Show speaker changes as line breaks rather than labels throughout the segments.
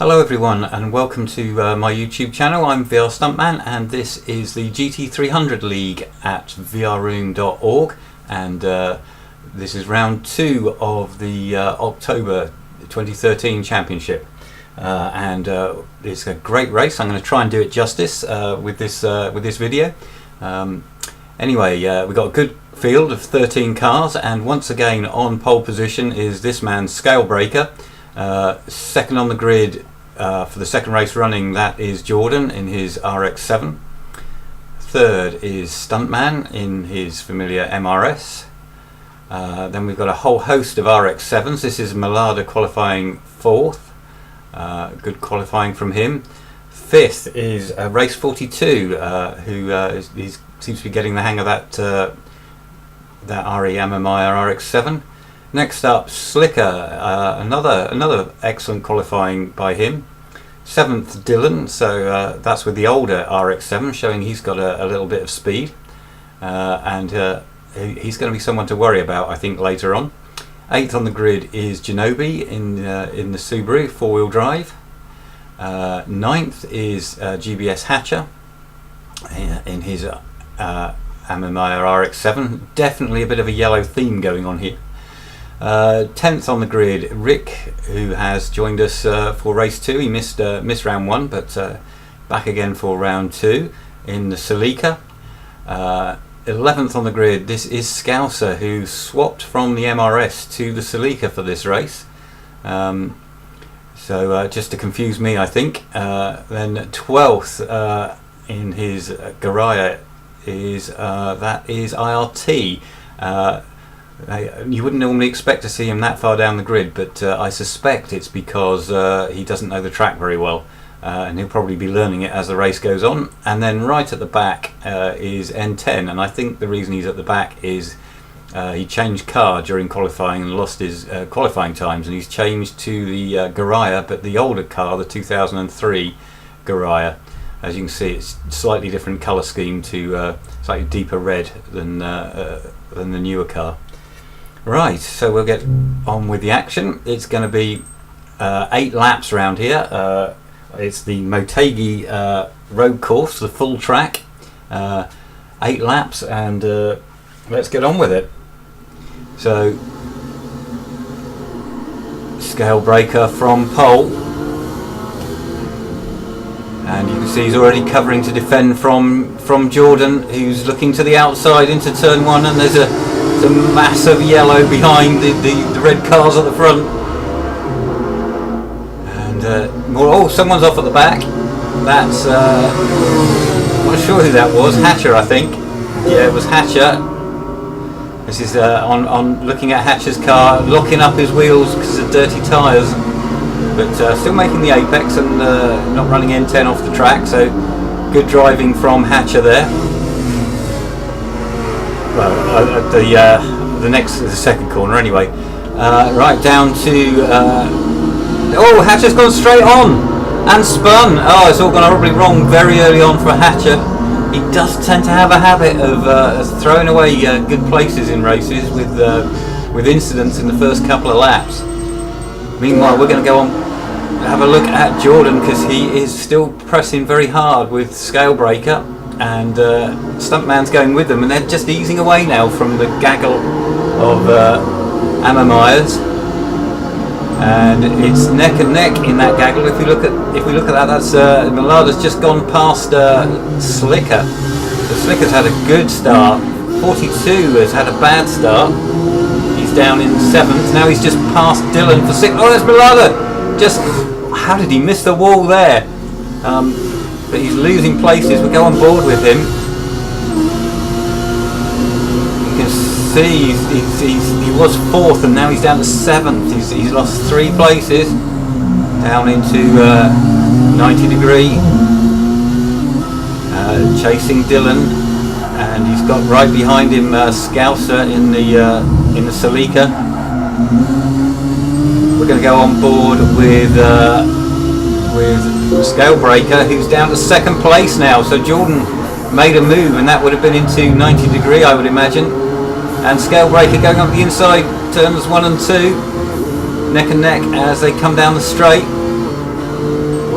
Hello everyone and welcome to my YouTube channel. I'm VR Stuntman and this is the GT300 League at vrroom.org, and this is round 2 of the October 2013 championship, and it's a great race. I'm going to try and do it justice with this video. Anyway, we've got a good field of 13 cars, and once again on pole position is this man Scalebreaker. Second on the grid for the second race running, that is Jordan in his RX-7. Third is Stuntman in his familiar MRS. Then we've got a whole host of RX-7s. This is Malada qualifying 4th. Good qualifying from him. Fifth is Race 42, who seems to be getting the hang of that RE Amamaya RX-7. Next up, Slicker, another excellent qualifying by him. 7th, Dylan, so that's with the older RX-7, showing he's got a little bit of speed, and he's going to be someone to worry about, I think, later on. 8th on the grid is Genobi in the Subaru 4-wheel drive. 9th is GBS Hatcher in his Amamaya RX-7. Definitely a bit of a yellow theme going on here. 10th on the grid, Rick, who has joined us for race 2. He missed round 1, but back again for round 2 in the Celica. 11th on the grid, this is Scouser, who swapped from the MRS to the Celica for this race. So just to confuse me, I think. Then 12th in his Garaya is that is IRT. You wouldn't normally expect to see him that far down the grid, but I suspect it's because he doesn't know the track very well, and he'll probably be learning it as the race goes on. And then right at the back is N10, and I think the reason he's at the back is he changed car during qualifying and lost his qualifying times, and he's changed to the Garaya, but the older car, the 2003 Garaya. As you can see, it's slightly different colour scheme to slightly deeper red than the newer car. Right, so we'll get on with the action. It's going to be 8 laps around here. It's the Motegi road course, the full track. 8 laps, and let's get on with it. So, Scalebreaker from pole. And you can see he's already covering to defend from Jordan, who's looking to the outside into turn 1, and there's a massive yellow behind the red cars at the front. And someone's off at the back. That's I'm not sure who that was. Hatcher, I think. Yeah, it was Hatcher. This is on looking at Hatcher's car, locking up his wheels because of dirty tyres, but still making the apex and not running N10 off the track. So good driving from Hatcher there. Well, the second corner anyway. Right down to Hatcher's gone straight on and spun. Oh, it's all gone horribly wrong very early on for Hatcher. He does tend to have a habit of throwing away good places in races with incidents in the first couple of laps. Meanwhile, we're going to go on have a look at Jordan, because he is still pressing very hard with Scalebreaker, and Stuntman's going with them, and they're just easing away now from the gaggle of Amamayas, and it's neck and neck in that gaggle. If we look at that, that's Malada's just gone past Slicker. So Slicker's had a good start. 42 has had a bad start. He's down in 7th. Now he's just past Dylan for 6th. Oh, there's Malada! Just how did he miss the wall there? But he's losing places. We'll go on board with him. You can see he was 4th and now he's down to 7th. He's lost 3 places down into 90 degree. Chasing Dylan, and he's got right behind him Scouser in the Celica. We're going to go on board with Scalebreaker, who's down to 2nd place now. So Jordan made a move, and that would have been into 90 degree, I would imagine. And Scalebreaker going up the inside, turns 1 and 2, neck and neck as they come down the straight.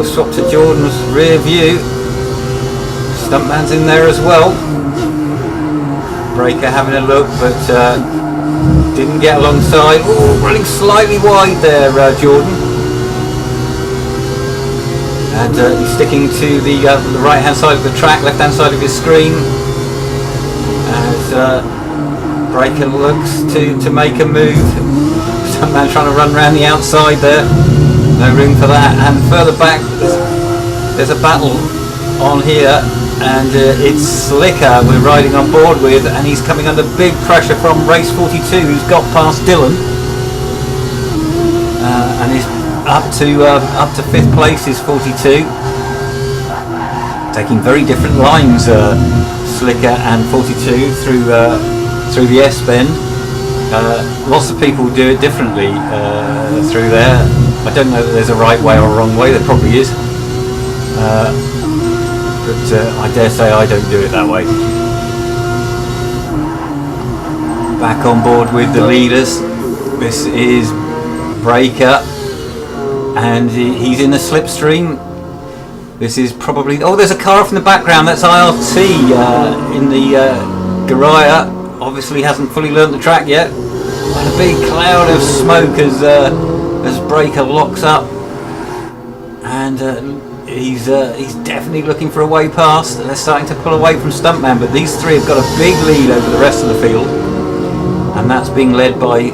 we'll swap to Jordan's rear view. Stuntman's in there as well. Breaker having a look, but didn't get alongside. Oh, running slightly wide there, Jordan. And he's sticking to the right hand side of the track, left hand side of his screen. As Breaker looks to make a move. Stuntman trying to run around the outside there. No room for that. And further back, there's a battle on here. And it's Slicker we're riding on board with, and he's coming under big pressure from race 42, who's got past Dylan, and he's up to 5th place is 42, taking very different lines, Slicker and 42 through the S-bend. Lots of people do it differently through there. I don't know that there's a right way or a wrong way. There probably is. But I dare say I don't do it that way. Back on board with the leaders. This is Breaker, and he's in the slipstream. This is probably... Oh, there's a car from the background. That's IRT in the Garaya. Obviously hasn't fully learnt the track yet. And a big cloud of smoke as Breaker locks up. And... He's definitely looking for a way past. They're starting to pull away from Stuntman, but these three have got a big lead over the rest of the field, and that's being led by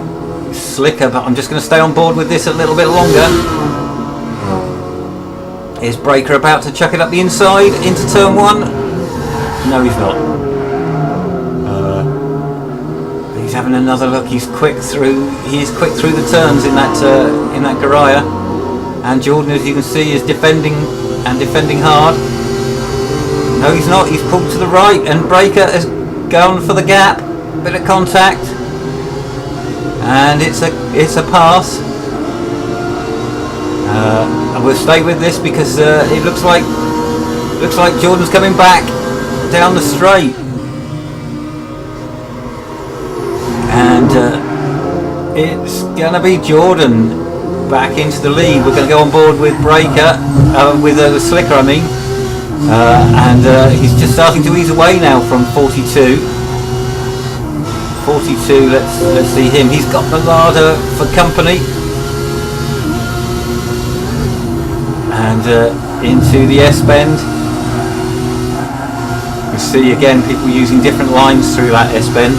Slicker. But I'm just going to stay on board with this a little bit longer. Is Breaker about to chuck it up the inside into turn 1? No, he's not. He's having another look. He's quick through. He is quick through the turns in that Garaya. And Jordan, as you can see, is defending hard. No, he's not. He's pulled to the right, and Breaker has gone for the gap. Bit of contact, and it's a pass. And we'll stay with this because it looks like Jordan's coming back down the straight, and it's gonna be Jordan back into the lead. We're going to go on board with Breaker, with Slicker I mean, and he's just starting to ease away now from 42. 42, let's see him. He's got the ladder for company, and into the S-bend. You see again people using different lines through that S-bend,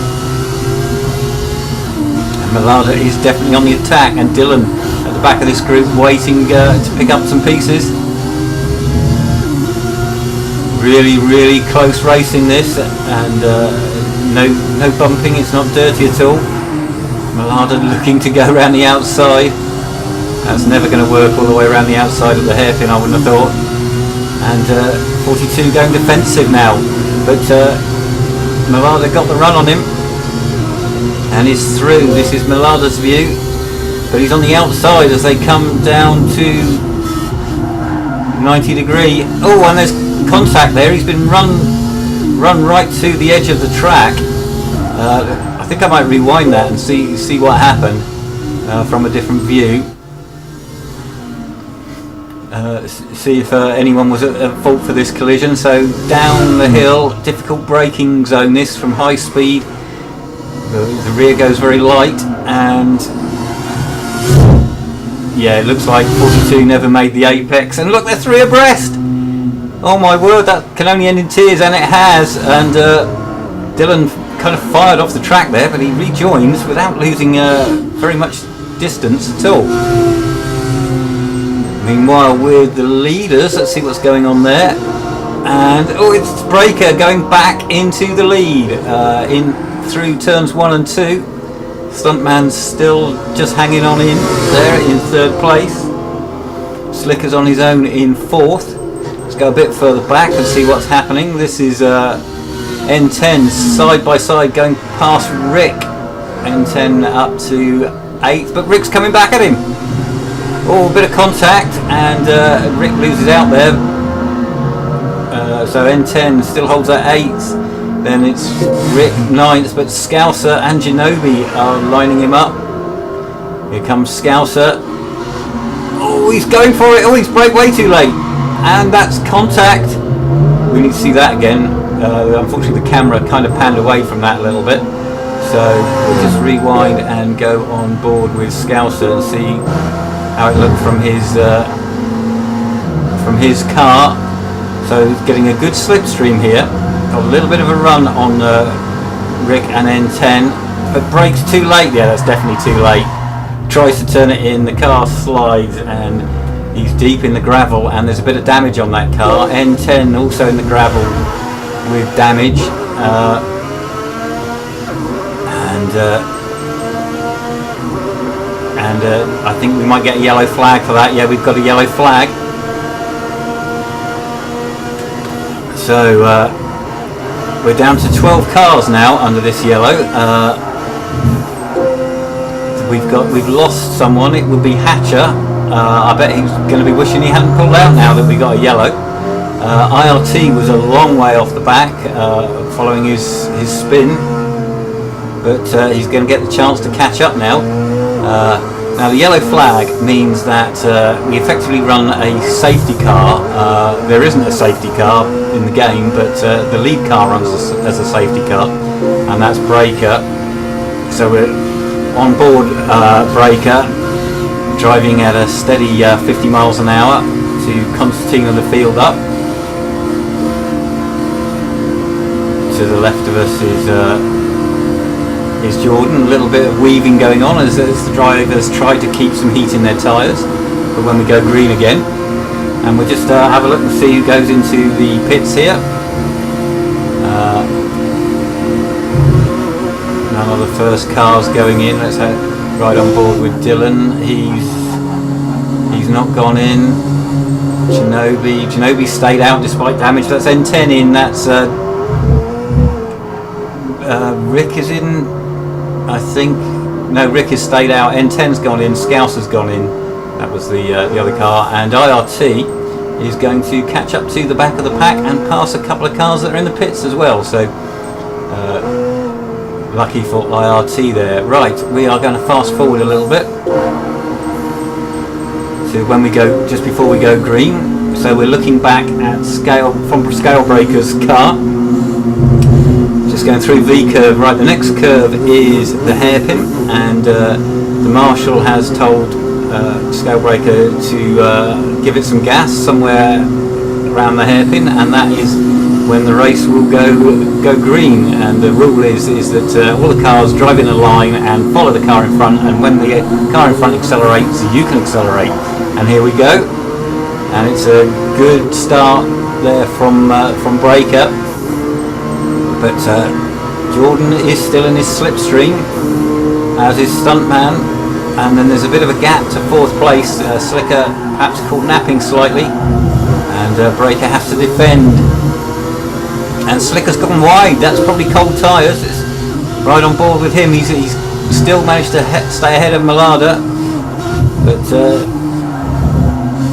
and Malada is definitely on the attack, and Dylan at the back of this group waiting to pick up some pieces. Really close racing this, and no bumping. It's not dirty at all. Malada looking to go around the outside. That's never going to work all the way around the outside of the hairpin, I wouldn't have thought. And 42 going defensive now, but Malada got the run on him and is through. This is Malada's view, but he's on the outside as they come down to 90 degree. Oh, and there's contact there. He's been run right to the edge of the track. I think I might rewind that and see what happened from a different view. See if anyone was at fault for this collision. So down the hill, difficult braking zone this from high speed. The rear goes very light, and yeah, it looks like 42 never made the apex. And look, they're three abreast. Oh my word, that can only end in tears, and it has. And Dylan kind of fired off the track there, but he rejoins without losing very much distance at all. Meanwhile, with the leaders, let's see what's going on there. And oh, it's Breaker going back into the lead in through turns 1 and 2. Stuntman's still just hanging on in there in 3rd place. Slicker's on his own in 4th. Let's go a bit further back and see what's happening. This is N10 side by side going past Rick. N10 up to 8th, but Rick's coming back at him. Oh, a bit of contact, and Rick loses out there. So N10 still holds at 8th. Then it's Rick 9th, but Scouser and Genobi are lining him up. Here comes Scouser. Oh, Oh, he's going for it. Oh, he's braked way too late. And that's contact. We need to see that again. Unfortunately, the camera kind of panned away from that a little bit. So we'll just rewind and go on board with Scouser and see how it looked from his car. So he's getting a good slipstream here. Got a little bit of a run on Rick and N10, but brakes too late. Yeah, that's definitely too late. Tries to turn it in, the car slides, and he's deep in the gravel, and there's a bit of damage on that car. N10 also in the gravel with damage, and I think we might get a yellow flag for that. Yeah, we've got a yellow flag. So we're down to 12 cars now under this yellow. We've lost someone. It would be Hatcher. I bet he's going to be wishing he hadn't pulled out now that we got a yellow. IRT was a long way off the back, following his spin, but he's going to get the chance to catch up now. Now the yellow flag means that we effectively run a safety car. There isn't a safety car in the game, but the lead car runs as a safety car, and that's Breaker. So we're on board Breaker, driving at a steady 50 miles an hour to concertina the field up. To the left of us is Jordan. A little bit of weaving going on as the drivers try to keep some heat in their tyres for when we go green again. And we'll just have a look and see who goes into the pits here. None of the first cars going in. Let's head right on board with Dylan. He's not gone in. Shinobi stayed out despite damage. That's N10 in. That's Rick is in, I think. No, Rick has stayed out. N10's gone in. Scouser's gone in. That was the other car. And IRT is going to catch up to the back of the pack and pass a couple of cars that are in the pits as well. So lucky for IRT there. Right, we are going to fast forward a little bit to when we go, just before we go green. So we're looking back at from Scale Breaker's car. Just going through V curve. Right, the next curve is the hairpin, and the marshal has told Scalebreaker to give it some gas somewhere around the hairpin, and that is when the race will go green. And the rule is that all the cars drive in a line and follow the car in front, and when the car in front accelerates, you can accelerate. And here we go, and it's a good start there from Breaker. But Jordan is still in his slipstream, as is Stuntman, and then there's a bit of a gap to fourth place. Slicker perhaps caught napping slightly, and Breaker has to defend. And Slicker's gone wide. That's probably cold tyres. It's right on board with him. He's still managed to stay ahead of Malada, but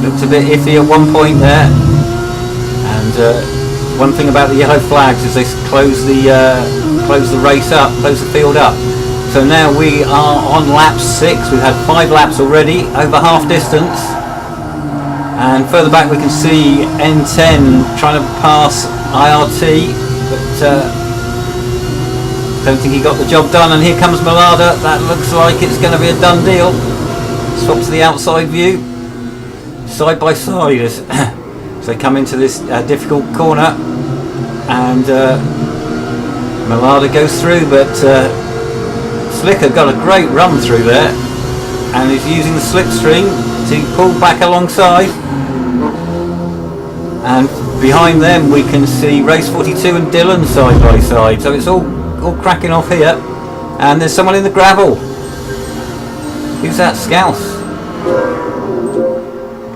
looked a bit iffy at one point there. And one thing about the yellow flags is they close the race up, close the field up. So now we are on lap 6. We've had 5 laps already, over half distance. And further back we can see N10 trying to pass IRT, but don't think he got the job done. And here comes Malada. That looks like it's going to be a done deal. Swap to the outside view, side by side as so they come into this difficult corner, and Malada goes through, but Slicker got a great run through there, and is using the slipstream to pull back alongside. And behind them we can see Race 42 and Dylan side by side, so it's all cracking off here. And there's someone in the gravel. Who's that? Scouse.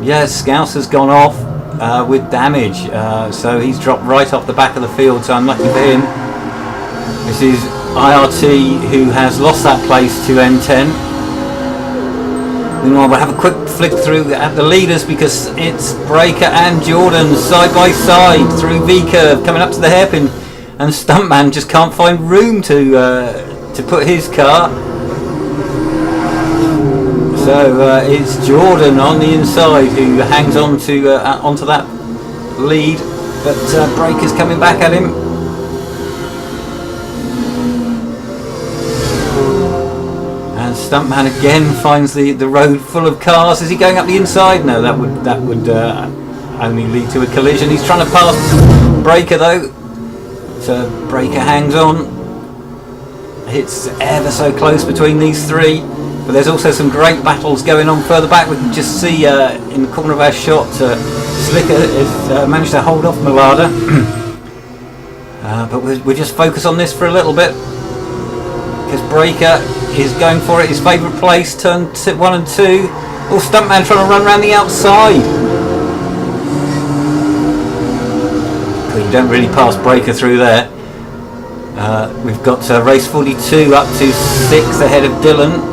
Yes, Scouse has gone off with damage, so he's dropped right off the back of the field, so unlucky for him. This is IRT, who has lost that place to N10. Meanwhile, we'll have a quick flick through at the leaders, because it's Breaker and Jordan side by side through V curve coming up to the hairpin, and Stuntman just can't find room to put his car. So it's Jordan on the inside who hangs on to onto that lead, but Breaker's coming back at him. And Stuntman again finds the road full of cars. Is he going up the inside? No, that would only lead to a collision. He's trying to pass Breaker though. So Breaker hangs on. It's ever so close between these three. But there's also some great battles going on further back. We can just see in the corner of our shot, Slicker has managed to hold off Malada. But we'll just focus on this for a little bit, because Breaker is going for it, his favourite place, turn 1 and 2. Oh, Stuntman trying to run around the outside. But you don't really pass Breaker through there. We've got race 42 up to 6 ahead of Dylan.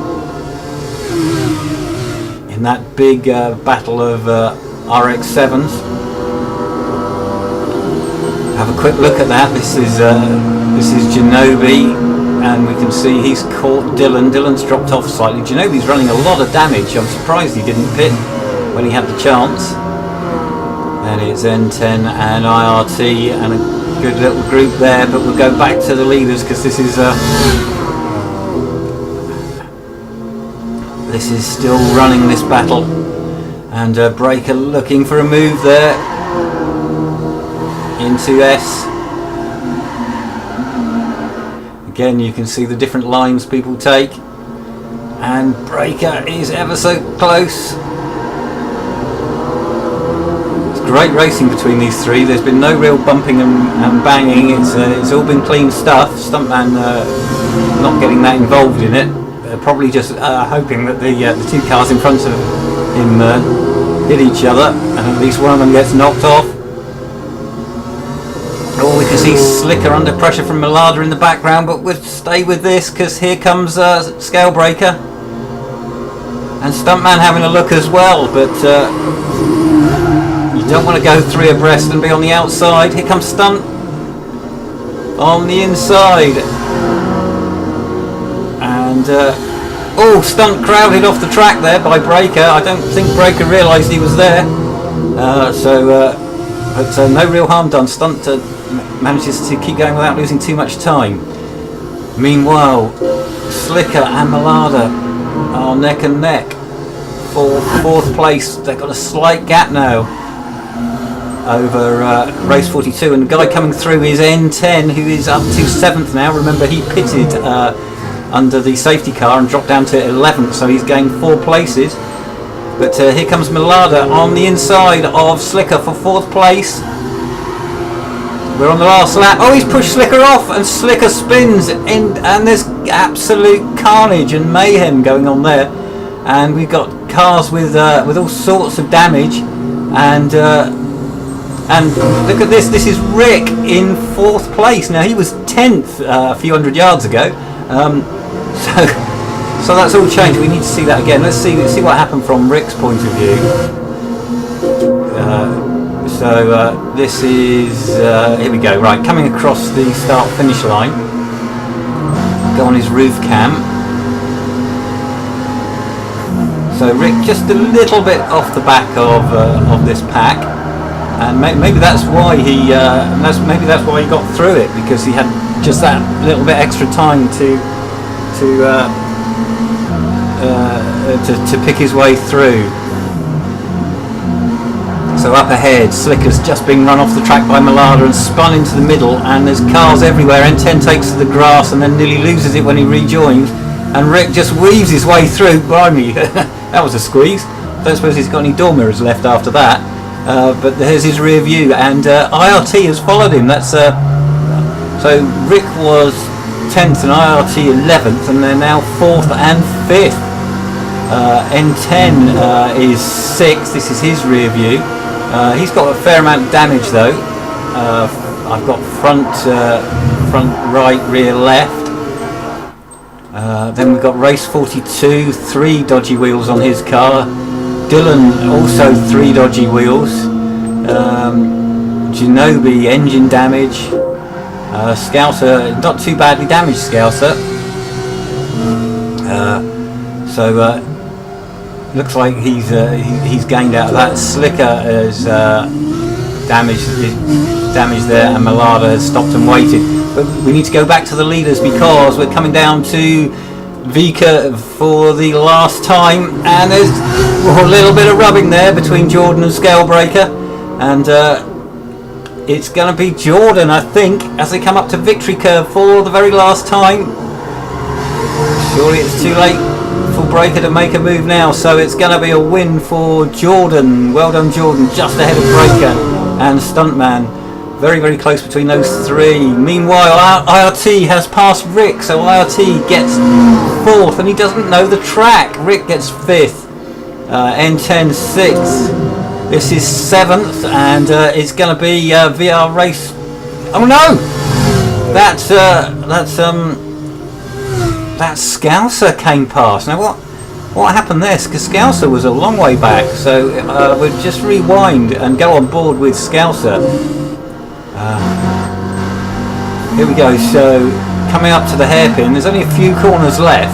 In that big battle of RX-7s. Have a quick look at that. This is Genobi, and we can see he's caught Dylan. Dylan's dropped off slightly. Genobi's running a lot of damage. I'm surprised he didn't pit when he had the chance. And it's N10 and IRT and a good little group there, but we'll go back to the leaders because this is still running this battle, and Breaker looking for a move there into S. Again, you can see the different lines people take, and Breaker is ever so close. It's great racing between these three. There's been no real bumping and banging. It's all been clean stuff. Stuntman not getting that involved in it. Probably just hoping that the two cars in front of him hit each other, and at least one of them gets knocked off. Oh, we can see Slicker under pressure from Malada in the background, but we'll stay with this because here comes Scale Breaker and Stuntman having a look as well, but you don't want to go 3 abreast and be on the outside. Here comes Stunt on the inside. And oh, Stunt crowded off the track there by Breaker. I don't think Breaker realised he was there. But no real harm done. Stunt manages to keep going without losing too much time. Meanwhile, Slicker and Malada are neck and neck for 4th place. They've got a slight gap now over race 42, and the guy coming through is N10, who is up to 7th now. Remember, he pitted under the safety car and dropped down to 11th, so he's gained 4 places. But here comes Malada on the inside of Slicker for 4th place. We're on the last lap. Oh, he's pushed Slicker off, and Slicker spins in, and there's absolute carnage and mayhem going on there. And we've got cars with all sorts of damage, and look at this. This is Rick in 4th place. Now, he was 10th a few hundred yards ago. So that's all changed. We need to see that again. Let's see what happened from Rick's point of view. This is here we go. Right, coming across the start-finish line. Go on his roof cam. So Rick just a little bit off the back of this pack, and maybe that's why he got through it, because he had just that little bit extra time to pick his way through. So up ahead, Slicker's just been run off the track by Malada and spun into the middle, and there's cars everywhere. N10 takes to the grass and then nearly loses it when he rejoins, and Rick just weaves his way through. Blimey, that was a squeeze. Don't suppose he's got any door mirrors left after that. But there's his rear view, and IRT has followed him. That's so Rick was 10th and IRT 11th, and they're now 4th and 5th. N10 is 6th. This is his rear view. He's got a fair amount of damage though. I've got front right, rear left. Then we've got race 42, 3 dodgy wheels on his car. Dylan also 3 dodgy wheels. Genobi engine damage. Scouser not too badly damaged. Scouser. Looks like he's gained out of that. Slicker is damaged there, and Malada has stopped and waited. But we need to go back to the leaders because we're coming down to V-curve for the last time, and there's a little bit of rubbing there between Jordan and Scalebreaker, and it's going to be Jordan, I think, as they come up to victory curve for the very last time. Surely it's too late for Breaker to make a move now, so it's going to be a win for Jordan. Well done, Jordan, just ahead of Breaker and Stuntman. Very, very close between those three. Meanwhile, IRT has passed Rick, so IRT gets 4th, and he doesn't know the track. Rick gets 5th. N10 6th. This is 7th, and it's going to be VR race. Oh no! That's Scouser came past. Now what happened there? Because Scouser was a long way back, so we'll just rewind and go on board with Scouser. Here we go. So coming up to the hairpin, there's only a few corners left.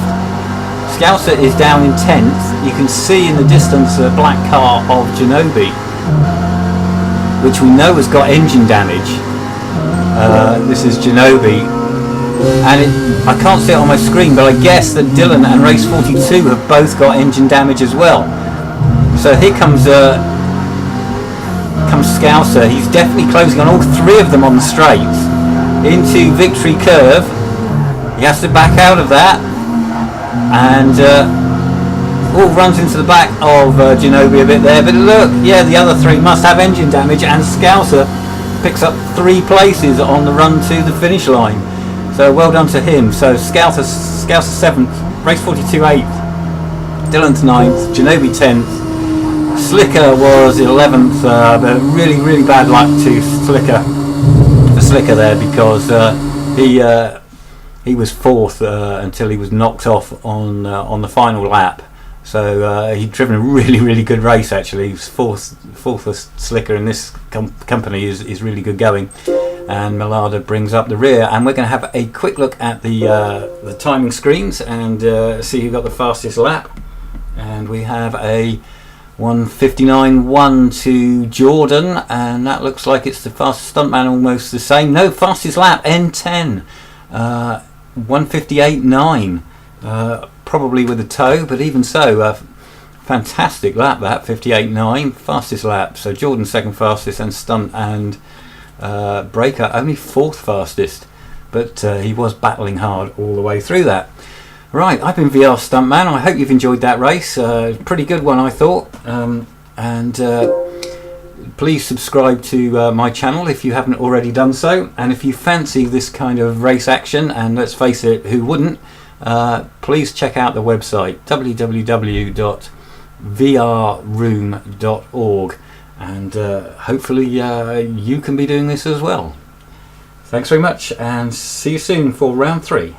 Scouser is down in 10th. You can see in the distance a black car of Genobi, which we know has got engine damage. This is Genobi, and I can't see it on my screen, but I guess that Dylan and Race 42 have both got engine damage as well. So here comes Scouser. He's definitely closing on all three of them on the straights into victory curve. He has to back out of that, and runs into the back of Genobi a bit there. But look, yeah, the other three must have engine damage, and Scouser picks up 3 places on the run to the finish line. So well done to him. So Scouser 7th, Race 42 8th, Dylan's 9th, Genobi 10th. Slicker was 11th, but really, really bad luck to Slicker there, because he was 4th until he was knocked off on the final lap. So he'd driven a really, really good race actually. He was 4th for Slicker, and this company is really good going. And Malada brings up the rear, and we're going to have a quick look at the timing screens and see who got the fastest lap. And we have a 1:59.1 to Jordan, and that looks like it's the fastest Stuntman, almost the same. No, fastest lap N10, 1:58.9, probably with a tow, but even so, fantastic lap that, 58.9, fastest lap. So Jordan second fastest, and Stunt and Breaker only 4th fastest, but he was battling hard all the way through that. Right, I've been VR Stuntman. I hope you've enjoyed that race. Pretty good one, I thought. And please subscribe to my channel if you haven't already done so. And if you fancy this kind of race action, and let's face it, who wouldn't, please check out the website www.vrroom.org, and hopefully you can be doing this as well. Thanks very much, and see you soon for round 3.